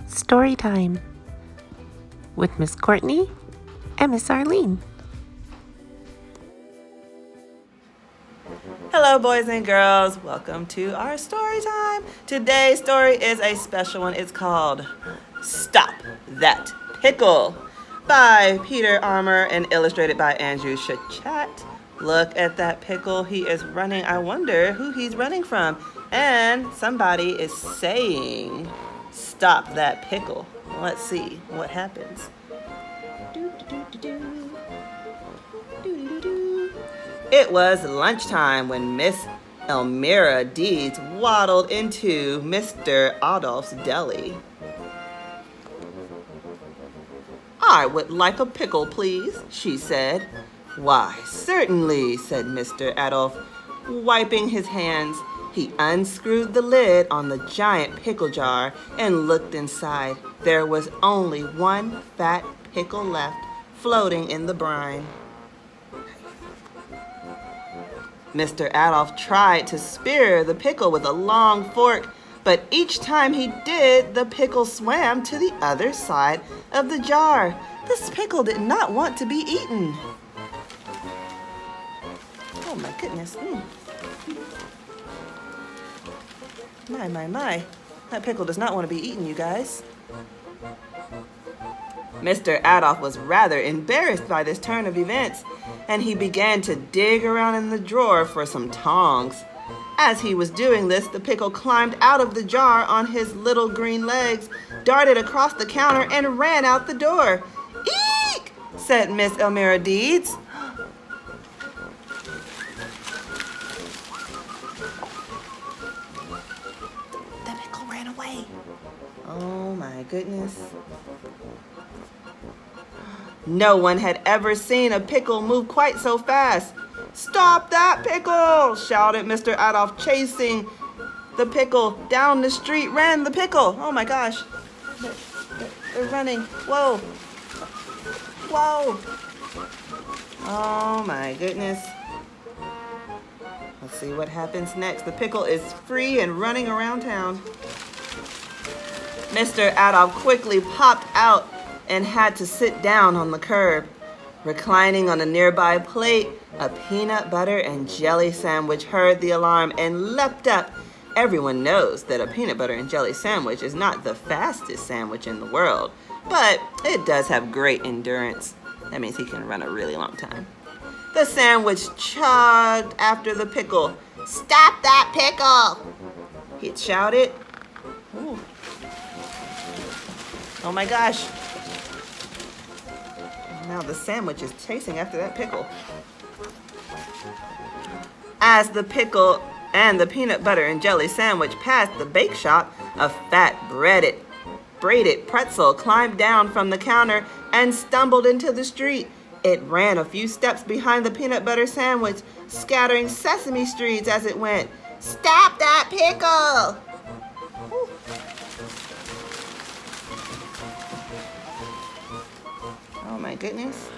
Story time with Miss Courtney and Miss Arlene. Hello, boys and girls. Welcome to our story time. Today's story is a special one. It's called Stop That Pickle by Peter Armour and illustrated by Andrew Shachat. Look at that pickle. He is running. I wonder who he's running from. And somebody is saying, "Stop that pickle." Let's see what happens. It was lunchtime when Miss Elmira Deeds waddled into Mr. Adolph's deli. "I would like a pickle, please," she said. "Why, certainly," said Mr. Adolph, wiping his hands. He unscrewed the lid on the giant pickle jar and looked inside. There was only one fat pickle left, floating in the brine. Mr. Adolph tried to spear the pickle with a long fork, but each time he did, the pickle swam to the other side of the jar. This pickle did not want to be eaten. Oh my goodness. My. That pickle does not want to be eaten, you guys. Mr. Adolph was rather embarrassed by this turn of events, and he began to dig around in the drawer for some tongs. As he was doing this, the pickle climbed out of the jar on his little green legs, darted across the counter, and ran out the door. "Eek!" said Miss Elmira Deeds. The pickle ran away. Oh my goodness. No one had ever seen a pickle move quite so fast. "Stop that pickle!" shouted Mr. Adolph, chasing the pickle down the street. Ran the pickle. Oh my gosh. They're running. Whoa. Oh my goodness. Let's see what happens next. The pickle is free and running around town. Mr. Adolph quickly popped out and had to sit down on the curb. Reclining on a nearby plate, a peanut butter and jelly sandwich heard the alarm and leapt up. Everyone knows that a peanut butter and jelly sandwich is not the fastest sandwich in the world, but it does have great endurance. That means he can run a really long time. The sandwich chugged after the pickle. "Stop that pickle!" he shouted. Ooh. Oh my gosh. Now the sandwich is chasing after that pickle. As the pickle and the peanut butter and jelly sandwich passed the bake shop, a fat braided pretzel climbed down from the counter and stumbled into the street. It ran a few steps behind the peanut butter sandwich, scattering sesame seeds as it went. "Stop that pickle!" Whew. Oh my goodness.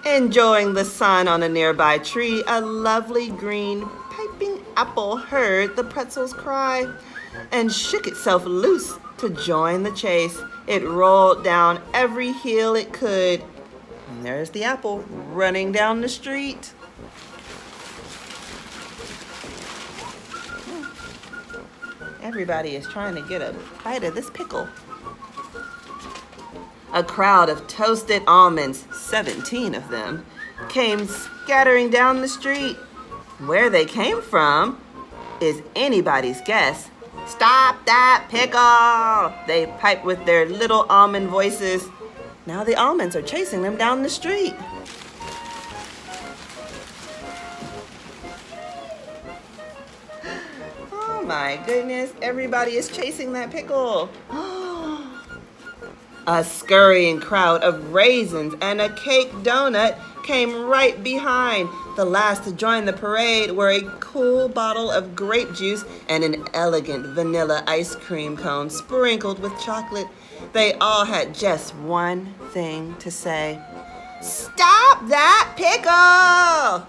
Enjoying the sun on a nearby tree, a lovely green piping apple heard the pretzel's cry and shook itself loose to join the chase. It rolled down every hill it could. And there's the apple running down the street. Everybody is trying to get a bite of this pickle. A crowd of toasted almonds, 17 of them, came scattering down the street. Where they came from is anybody's guess. "Stop that pickle!" they piped with their little almond voices. Now the almonds are chasing them down the street. Oh my goodness, everybody is chasing that pickle. A scurrying crowd of raisins and a cake donut came right behind. The last to join the parade were a cool bottle of grape juice and an elegant vanilla ice cream cone sprinkled with chocolate. They all had just one thing to say. "Stop that pickle!"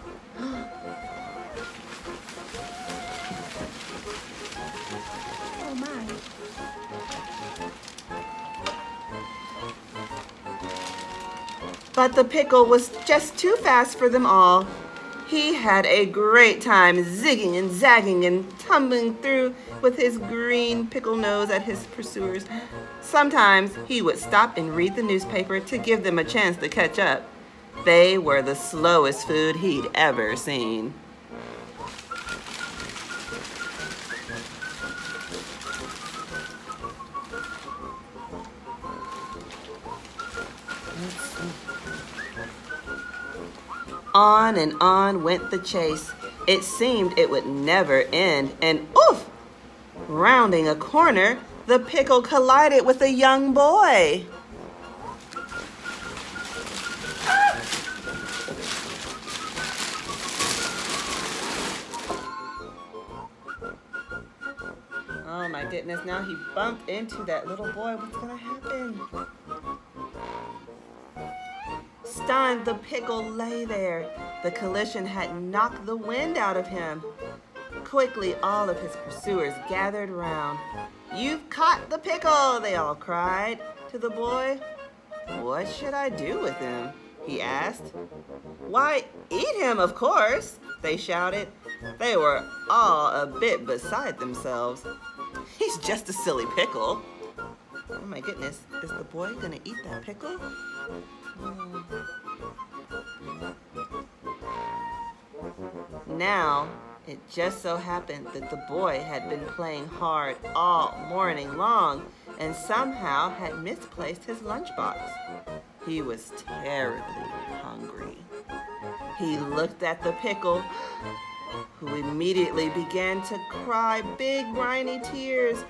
But the pickle was just too fast for them all. He had a great time zigging and zagging and tumbling through with his green pickle nose at his pursuers. Sometimes he would stop and read the newspaper to give them a chance to catch up. They were the slowest food he'd ever seen. On and on went the chase. It seemed it would never end, and oof! Rounding a corner, the pickle collided with a young boy. Oh my goodness, now he bumped into that little boy. What's gonna happen? Stunned, the pickle lay there. The collision had knocked the wind out of him. Quickly, all of his pursuers gathered round. "You've caught the pickle," they all cried to the boy. "What should I do with him?" he asked. "Why, eat him, of course," they shouted. They were all a bit beside themselves. "He's just a silly pickle." Oh my goodness, is the boy gonna eat that pickle? Now, it just so happened that the boy had been playing hard all morning long and somehow had misplaced his lunchbox. He was terribly hungry. He looked at the pickle, who immediately began to cry big briny tears.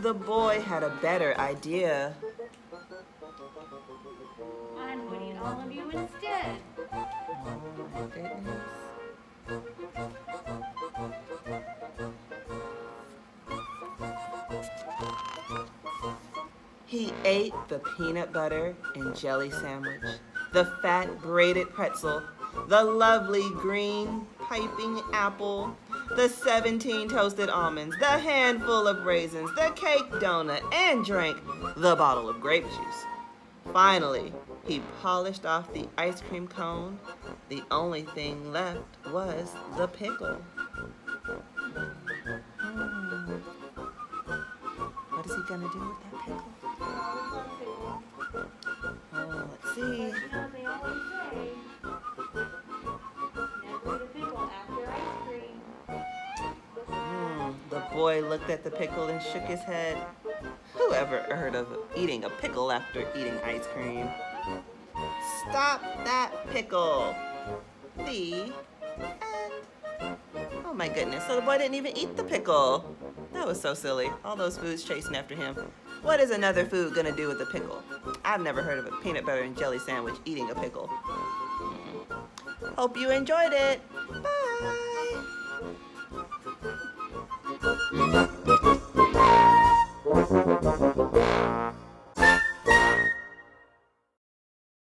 The boy had a better idea. I'm going to eat all of you instead. Oh my goodness. He ate the peanut butter and jelly sandwich, the fat braided pretzel, the lovely green piping apple, the 17 toasted almonds, the handful of raisins, the cake donut, and drank the bottle of grape juice. Finally, he polished off the ice cream cone. The only thing left was the pickle. What is he gonna do with that pickle? Oh, let's see. You know, they always say, never eat a pickle after ice cream. The boy looked at the pickle and shook his head. Who ever heard of eating a pickle after eating ice cream? Stop that pickle. The end. Oh my goodness, so the boy didn't even eat the pickle. That was so silly. All those foods chasing after him. What is another food gonna do with a pickle? I've never heard of a peanut butter and jelly sandwich eating a pickle. Hope you enjoyed it.